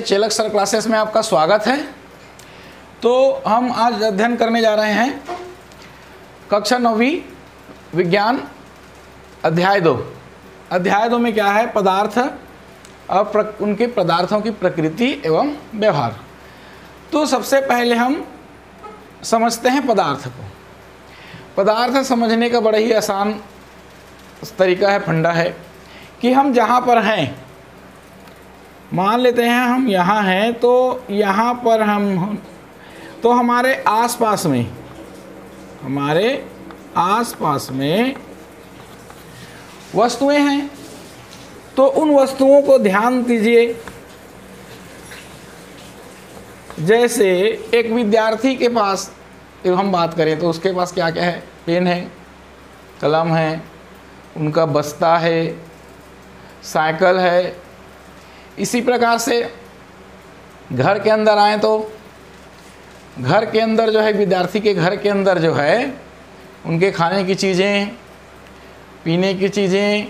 Chelak sir classes में आपका स्वागत है। तो हम आज अध्ययन करने जा रहे हैं कक्षा 9वीं विज्ञान अध्याय 2। अध्याय 2 में क्या है? पदार्थ और उनके पदार्थों की प्रकृति एवं व्यवहार। तो सबसे पहले हम समझते हैं पदार्थ को। पदार्थ समझने का बड़ा ही आसान तरीका है, फंडा है कि हम जहाँ पर हैं, मान लेते हैं हम यहाँ हैं, तो यहाँ पर हम तो हमारे आसपास में वस्तुएं हैं। तो उन वस्तुओं को ध्यान दीजिए। जैसे एक विद्यार्थी के पास जब हम बात करें तो उसके पास क्या क्या है? पेन है, कलम है, उनका बस्ता है, साइकिल है। इसी प्रकार से घर के अंदर आए तो घर के अंदर जो है, विद्यार्थी के घर के अंदर जो है, उनके खाने की चीज़ें, पीने की चीज़ें,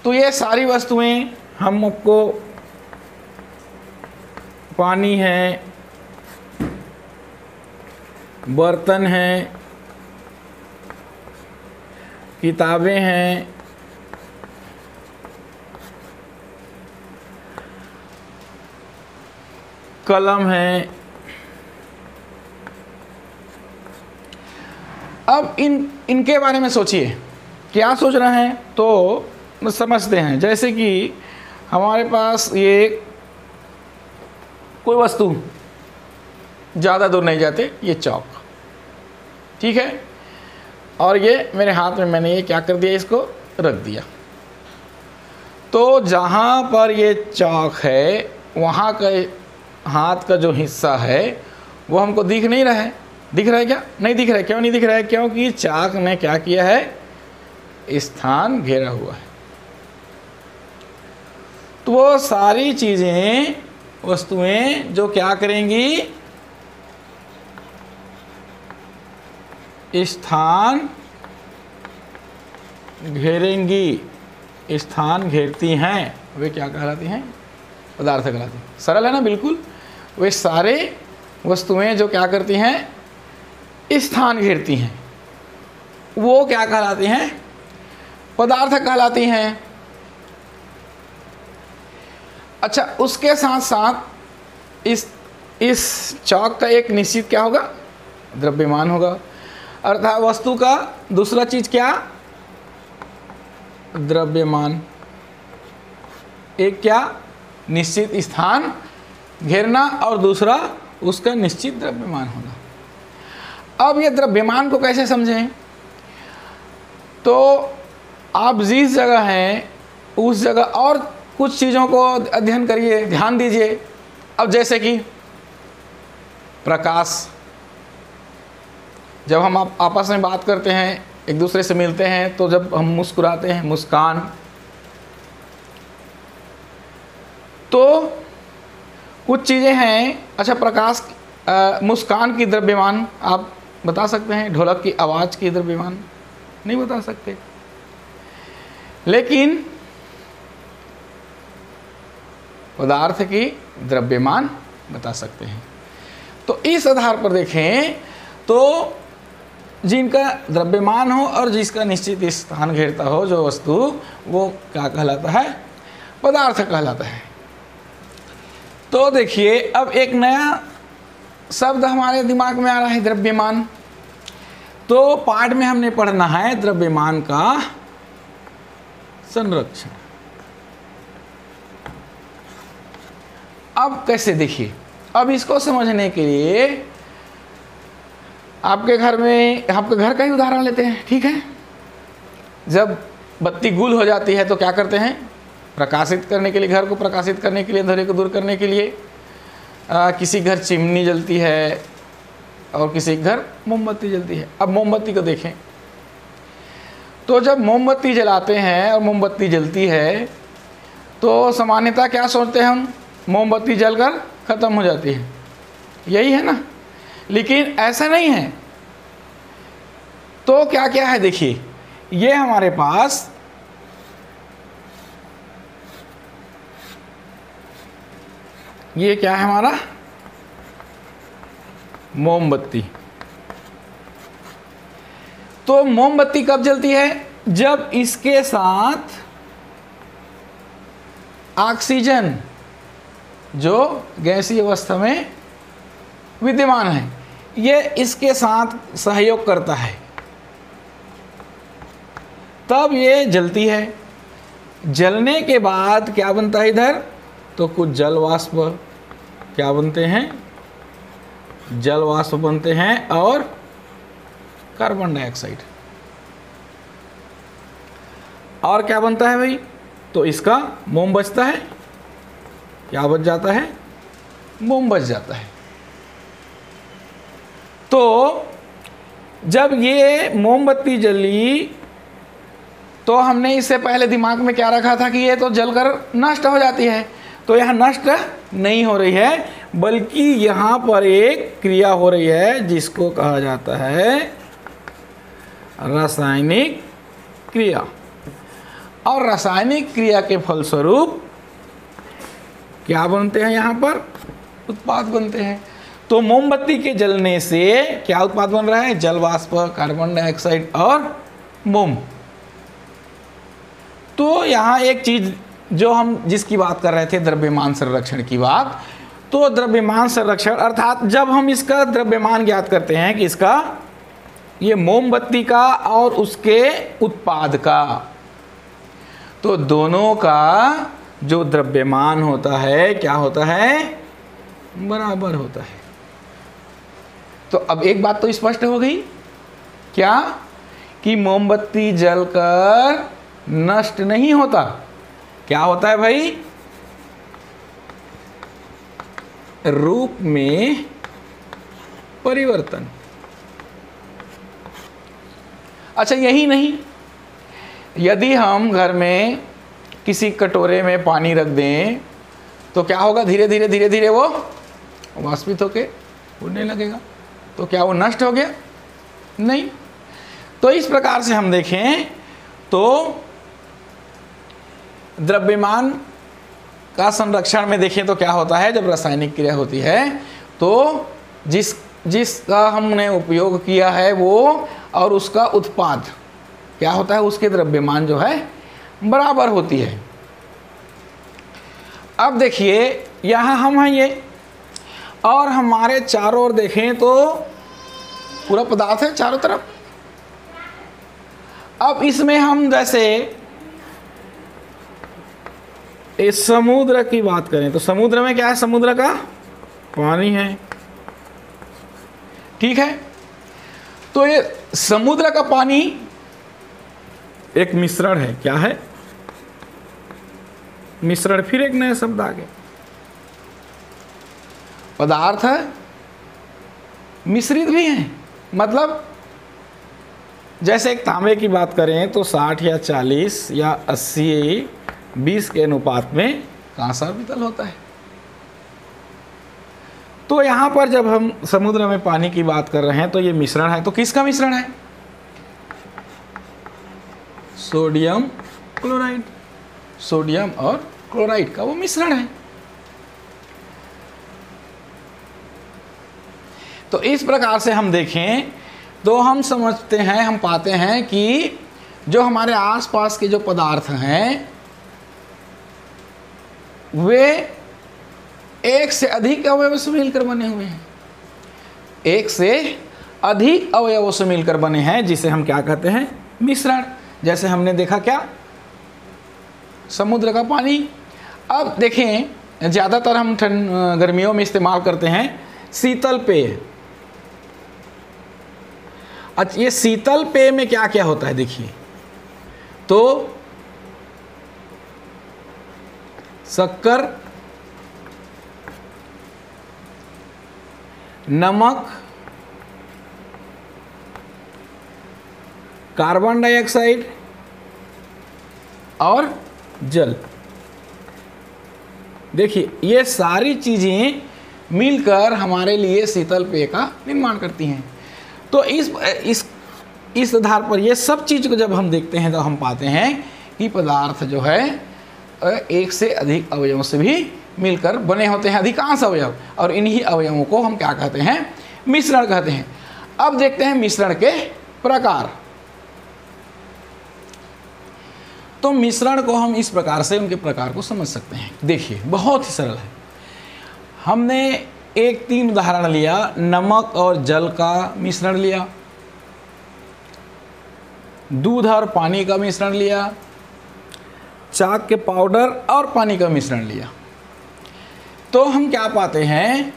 तो ये सारी वस्तुएं हमको, पानी है, बर्तन हैं, किताबें हैं, कलम है। अब इनके बारे में सोचिए, क्या सोच रहे हैं? तो समझते हैं। जैसे कि हमारे पास ये कोई वस्तु, ज़्यादा दूर नहीं जाते, ये चौक, ठीक है, और ये मेरे हाथ में, मैंने ये क्या कर दिया, इसको रख दिया। तो जहाँ पर ये चौक है, वहाँ का हाथ का जो हिस्सा है वो हमको दिख नहीं रहा है। दिख रहा है क्या? नहीं दिख रहा है। क्यों नहीं दिख रहा है? क्योंकि चाक ने क्या किया है? स्थान घेरा हुआ है। तो वो सारी चीजें, वस्तुएं जो क्या करेंगी? स्थान घेरेंगी, स्थान घेरती हैं। वे क्या कहलाती हैं? पदार्थ कहलाती हैं। सरल है ना, बिल्कुल। वे सारे वस्तुएं जो क्या करती हैं? स्थान घेरती हैं, वो क्या कहलाती हैं? पदार्थ कहलाती हैं। अच्छा, उसके साथ साथ इस चौक का एक निश्चित क्या होगा? द्रव्यमान होगा। अर्थात वस्तु का दूसरा चीज क्या? द्रव्यमान। एक क्या? निश्चित स्थान घेरना, और दूसरा उसका निश्चित द्रव्यमान होना। अब ये द्रव्यमान को कैसे समझें? तो आप जिस जगह हैं उस जगह और कुछ चीज़ों को अध्ययन करिए, ध्यान दीजिए। अब जैसे कि प्रकाश, जब हम आपस में बात करते हैं, एक दूसरे से मिलते हैं, तो जब हम मुस्कुराते हैं, मुस्कान, तो कुछ चीज़ें हैं। अच्छा, प्रकाश, मुस्कान की द्रव्यमान आप बता सकते हैं? ढोलक की आवाज़ की द्रव्यमान नहीं बता सकते, लेकिन पदार्थ की द्रव्यमान बता सकते हैं। तो इस आधार पर देखें तो जिनका द्रव्यमान हो और जिसका निश्चित स्थान घेरता हो जो वस्तु, वो क्या कहलाता है? पदार्थ कहलाता है। तो देखिए, अब एक नया शब्द हमारे दिमाग में आ रहा है, द्रव्यमान। तो पाठ में हमने पढ़ना है द्रव्यमान का संरक्षण। अब कैसे? देखिए, अब इसको समझने के लिए आपके घर का ही उदाहरण लेते हैं, ठीक है। जब बत्ती गुल हो जाती है तो क्या करते हैं? प्रकाशित करने के लिए, घर को प्रकाशित करने के लिए, अंधेरे को दूर करने के लिए किसी घर चिमनी जलती है और किसी घर मोमबत्ती जलती है। अब मोमबत्ती को देखें तो जब मोमबत्ती जलाते हैं और मोमबत्ती जलती है तो सामान्यतः क्या सोचते हैं हम? मोमबत्ती जलकर ख़त्म हो जाती है, यही है ना। लेकिन ऐसा नहीं है। तो क्या क्या है? देखिए, ये हमारे पास ये क्या है हमारा, मोमबत्ती। तो मोमबत्ती कब जलती है, जब इसके साथ ऑक्सीजन जो गैसीय अवस्था में विद्यमान है, ये इसके साथ सहयोग करता है, तब ये जलती है। जलने के बाद क्या बनता है इधर, तो कुछ जल वाष्प क्या बनते हैं, जल वाष्प बनते हैं और कार्बन डाइऑक्साइड। और क्या बनता है भाई, तो इसका मोम बचता है। क्या बच जाता है, मोम बच जाता है। तो जब ये मोमबत्ती जली तो हमने इससे पहले दिमाग में क्या रखा था कि ये तो जलकर नष्ट हो जाती है, तो यह नष्ट नहीं हो रही है, बल्कि यहाँ पर एक क्रिया हो रही है जिसको कहा जाता है रासायनिक क्रिया। और रासायनिक क्रिया के फलस्वरूप क्या बनते हैं, यहाँ पर उत्पाद बनते हैं। तो मोमबत्ती के जलने से क्या उत्पाद बन रहा है, जल वाष्प, कार्बन डाइऑक्साइड और मोम। तो यहाँ एक चीज जो हम जिसकी बात कर रहे थे, द्रव्यमान संरक्षण की बात, तो द्रव्यमान संरक्षण अर्थात जब हम इसका द्रव्यमान ज्ञात करते हैं कि इसका, ये मोमबत्ती का और उसके उत्पाद का, तो दोनों का जो द्रव्यमान होता है क्या होता है, बराबर होता है। तो अब एक बात तो स्पष्ट हो गई, क्या, कि मोमबत्ती जलकर नष्ट नहीं होता, क्या होता है भाई, रूप में परिवर्तन। अच्छा, यही नहीं, यदि हम घर में किसी कटोरे में पानी रख दें तो क्या होगा, धीरे धीरे धीरे धीरे वो वाष्पित होके उड़ने लगेगा। तो क्या वो नष्ट हो गया, नहीं। तो इस प्रकार से हम देखें तो द्रव्यमान का संरक्षण में देखें तो क्या होता है, जब रासायनिक क्रिया होती है तो जिसका हमने उपयोग किया है वो और उसका उत्पाद क्या होता है, उसके द्रव्यमान जो है बराबर होती है। अब देखिए यहाँ हम हैं ये, और हमारे चारों ओर देखें तो पूरा पदार्थ है चारों तरफ। अब इसमें हम जैसे इस समुद्र की बात करें तो समुद्र में क्या है, समुद्र का पानी है, ठीक है। तो ये समुद्र का पानी एक मिश्रण है, क्या है, मिश्रण, फिर एक नया शब्द आ गया, पदार्थ है, मिश्रित भी है। मतलब जैसे एक तांबे की बात करें तो 60 या 40 या 80 20 के अनुपात में कांसा पीतल होता है। तो यहाँ पर जब हम समुद्र में पानी की बात कर रहे हैं तो ये मिश्रण है, तो किसका मिश्रण है, सोडियम क्लोराइड, सोडियम और क्लोराइड का वो मिश्रण है। तो इस प्रकार से हम देखें तो हम समझते हैं, हम पाते हैं कि जो हमारे आसपास के जो पदार्थ हैं वे एक से अधिक अवयवों से मिलकर बने हुए हैं, एक से अधिक अवयवों से मिलकर बने हैं, जिसे हम क्या कहते हैं, मिश्रण। जैसे हमने देखा क्या, समुद्र का पानी। अब देखें ज़्यादातर हम गर्मियों में इस्तेमाल करते हैं शीतल पेय। अच्छा, ये शीतल पेय में क्या क्या होता है देखिए, तो शक्कर, नमक, कार्बन डाइऑक्साइड और जल। देखिए ये सारी चीज़ें मिलकर हमारे लिए शीतल पेय का निर्माण करती हैं। तो इस आधार पर ये सब चीज़ को जब हम देखते हैं तो हम पाते हैं कि पदार्थ जो है एक से अधिक अवयवों से भी मिलकर बने होते हैं अधिकांश अवयव, और इन्हीं अवयवों को हम क्या कहते हैं? मिश्रण कहते हैं। अब देखते हैं मिश्रण के प्रकार। तो मिश्रण को हम इस प्रकार से उनके प्रकार को समझ सकते हैं। देखिए बहुत ही सरल है। हमने एक 3 उदाहरण लिया, नमक और जल का मिश्रण लिया, दूध और पानी का मिश्रण लिया, चाक के पाउडर और पानी का मिश्रण लिया। तो हम क्या पाते हैं,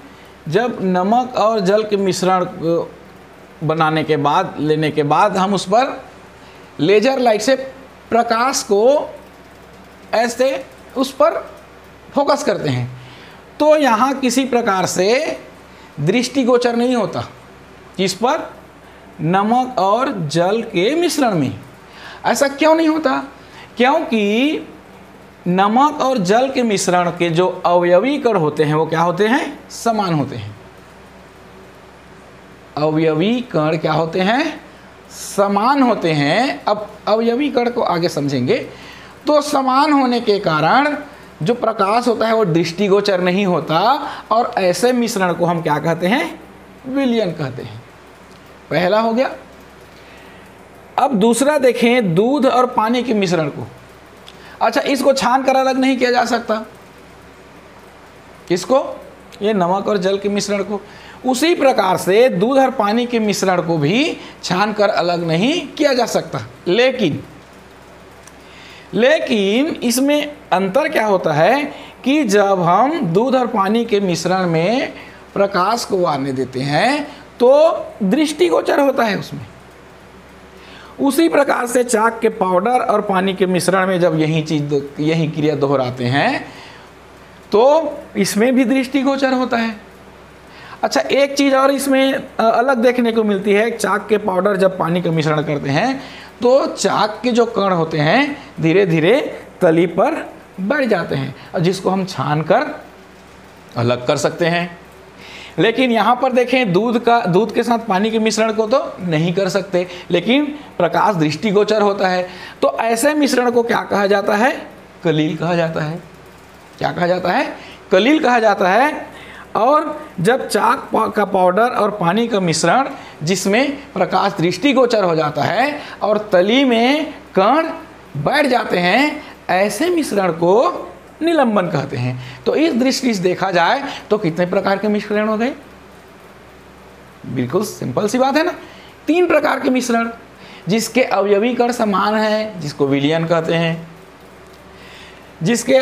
जब नमक और जल के मिश्रण बनाने के बाद, लेने के बाद हम उस पर लेजर लाइट से प्रकाश को ऐसे उस पर फोकस करते हैं, तो यहाँ किसी प्रकार से दृष्टिगोचर नहीं होता। किस पर? नमक और जल के मिश्रण में। ऐसा क्यों नहीं होता? क्योंकि नमक और जल के मिश्रण के जो अवयवी कण होते हैं वो क्या होते हैं? समान होते हैं। अवयवी कण क्या होते हैं? समान होते हैं। अब अवयवी कण को आगे समझेंगे। तो समान होने के कारण जो प्रकाश होता है वो दृष्टिगोचर नहीं होता, और ऐसे मिश्रण को हम क्या कहते हैं? विलयन कहते हैं। पहला हो गया। अब दूसरा देखें, दूध और पानी के मिश्रण को। अच्छा, इसको छान कर अलग नहीं किया जा सकता। किसको? ये नमक और जल के मिश्रण को। उसी प्रकार से दूध और पानी के मिश्रण को भी छान कर अलग नहीं किया जा सकता। लेकिन इसमें अंतर क्या होता है कि जब हम दूध और पानी के मिश्रण में प्रकाश को आने देते हैं तो दृष्टिगोचर होता है उसमें। उसी प्रकार से चाक के पाउडर और पानी के मिश्रण में जब यही क्रिया दोहराते हैं तो इसमें भी दृष्टिगोचर होता है। अच्छा, एक चीज़ और इसमें अलग देखने को मिलती है। चाक के पाउडर जब पानी का मिश्रण करते हैं तो चाक के जो कण होते हैं धीरे धीरे तली पर बढ़ जाते हैं, और जिसको हम छान कर अलग कर सकते हैं। लेकिन यहाँ पर देखें, दूध के साथ पानी के मिश्रण को तो नहीं कर सकते, लेकिन प्रकाश दृष्टिगोचर होता है। तो ऐसे मिश्रण को क्या कहा जाता है? कलील कहा जाता है। क्या कहा जाता है? कलील कहा जाता है। और जब चाक का पाउडर और पानी का मिश्रण जिसमें प्रकाश दृष्टिगोचर हो जाता है और तली में कण बैठ जाते हैं, ऐसे मिश्रण को निलंबन कहते हैं। तो इस दृष्टि से देखा जाए तो कितने प्रकार के मिश्रण हो गए? बिल्कुल सिंपल सी बात है ना। 3 प्रकार के मिश्रण, जिसके अवयवी कण समान है जिसको विलयन कहते हैं, जिसके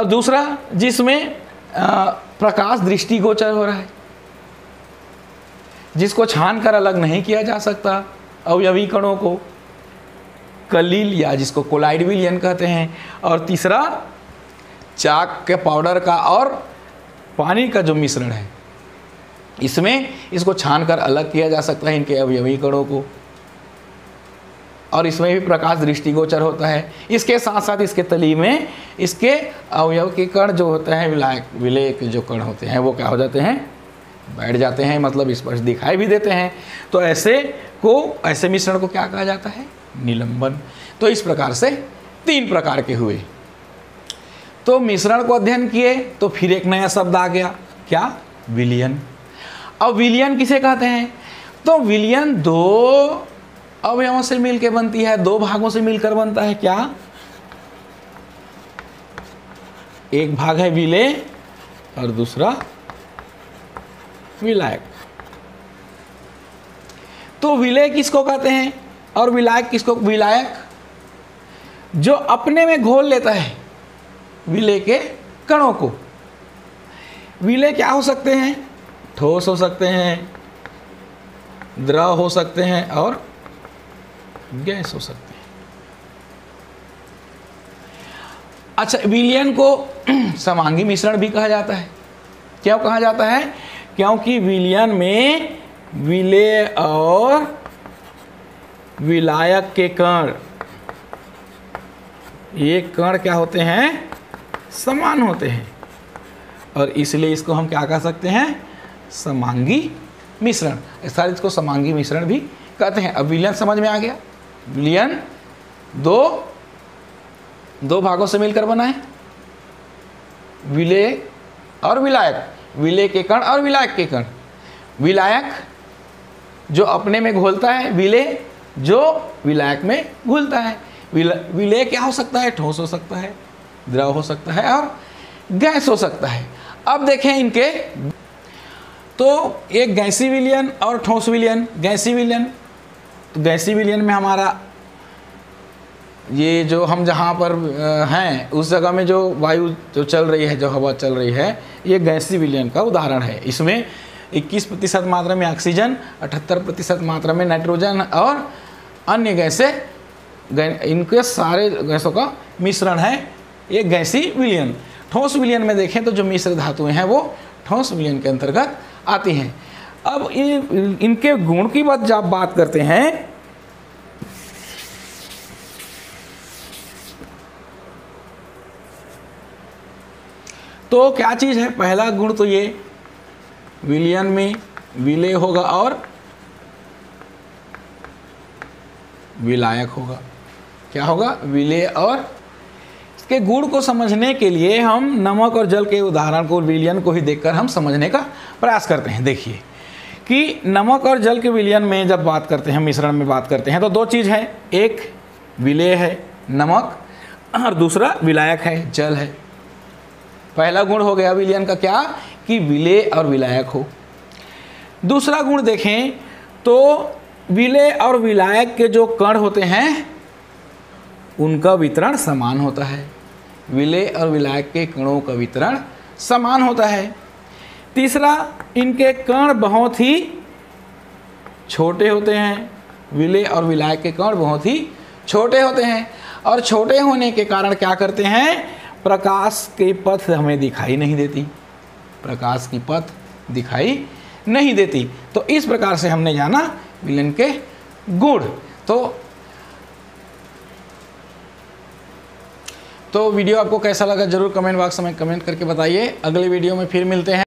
दूसरा जिसमें प्रकाश दृष्टिगोचर हो रहा है, जिसको छान कर अलग नहीं किया जा सकता अवयवी कणों को, कलील या जिसको कोलाइड विलयन कहते हैं, और तीसरा चाक के पाउडर का और पानी का जो मिश्रण है इसमें इसको छान कर अलग किया जा सकता है इनके अवयवी कणों को, और इसमें भी प्रकाश दृष्टिगोचर होता है। इसके साथ साथ इसके तली में इसके अवयव के कण जो होते हैं, विलय के जो कण होते हैं वो क्या हो जाते हैं? बैठ जाते हैं, मतलब स्पष्ट दिखाई भी देते हैं। तो ऐसे मिश्रण को क्या कहा जाता है? निलंबन। तो इस प्रकार से 3 प्रकार के हुए। तो मिश्रण को अध्ययन किए तो फिर एक नया शब्द आ गया, क्या? विलयन। अब विलयन किसे कहते हैं? तो विलयन 2 अवयवों से मिलकर बनती है, 2 भागों से मिलकर बनता है। क्या? एक भाग है विलेय और दूसरा विलायक। तो विलेय किसको कहते हैं और विलायक किसको? विलायक जो अपने में घोल लेता है विलेय के कणों को। विलेय क्या हो सकते हैं? ठोस हो सकते हैं, द्रव हो सकते हैं और गैस हो सकते हैं। अच्छा, विलयन को समांगी मिश्रण भी कहा जाता है। क्यों कहा जाता है? क्योंकि विलयन में विलेय और विलायक के कण, ये कण क्या होते हैं? समान होते हैं, और इसलिए इसको हम क्या कह सकते हैं? समांगी मिश्रण। इसको समांगी मिश्रण भी कहते हैं। अब विलयन समझ में आ गया। विलयन दो भागों से मिलकर बना है, विलेय और विलायक, विलेय के कण और विलायक के कण। विलायक जो अपने में घोलता है, विलेय जो विलायक में घुलता है। विलेय क्या हो सकता है? ठोस हो सकता है, द्रव हो सकता है और गैस हो सकता है। अब देखें इनके, तो एक गैसी विलयन और ठोस विलयन। गैसी विलयन, तो गैसी विलयन में हमारा ये जो हम जहाँ पर हैं उस जगह में जो वायु जो चल रही है, जो हवा चल रही है, ये गैसी विलयन का उदाहरण है। इसमें 21% मात्रा में ऑक्सीजन, 78% मात्रा में नाइट्रोजन और अन्य गैसें, इनके सारे गैसों का मिश्रण है ये गैसी विलयन। ठोस विलयन में देखें तो जो मिश्र धातुएं हैं वो ठोस विलयन के अंतर्गत आती हैं। अब इनके गुण की जब बात करते हैं तो क्या चीज़ है? पहला गुण तो ये विलयन में विलेय होगा और विलायक होगा। क्या होगा? विलेय और। इसके गुण को समझने के लिए हम नमक और जल के उदाहरण को, विलयन को ही देखकर हम समझने का प्रयास करते हैं। देखिए कि नमक और जल के विलयन में जब बात करते हैं, मिश्रण में बात करते हैं, तो दो चीज़ है, एक विलेय है नमक और दूसरा विलायक है, जल है। पहला गुण हो गया विलयन का क्या? कि विलेय और विलायक हो। दूसरा गुण देखें तो विलेय और विलायक के जो कण होते हैं उनका वितरण समान होता है। विलेय और विलायक के कणों का वितरण समान होता है। तीसरा, इनके कण बहुत ही छोटे होते हैं। विलेय और विलायक के कण बहुत ही छोटे होते हैं और छोटे होने के कारण क्या करते हैं? प्रकाश की पथ हमें दिखाई नहीं देती, प्रकाश की पथ दिखाई नहीं देती। तो इस प्रकार से हमने जाना विलयन के गुण। तो वीडियो आपको कैसा लगा जरूर कमेंट बॉक्स में कमेंट करके बताइए। अगले वीडियो में फिर मिलते हैं।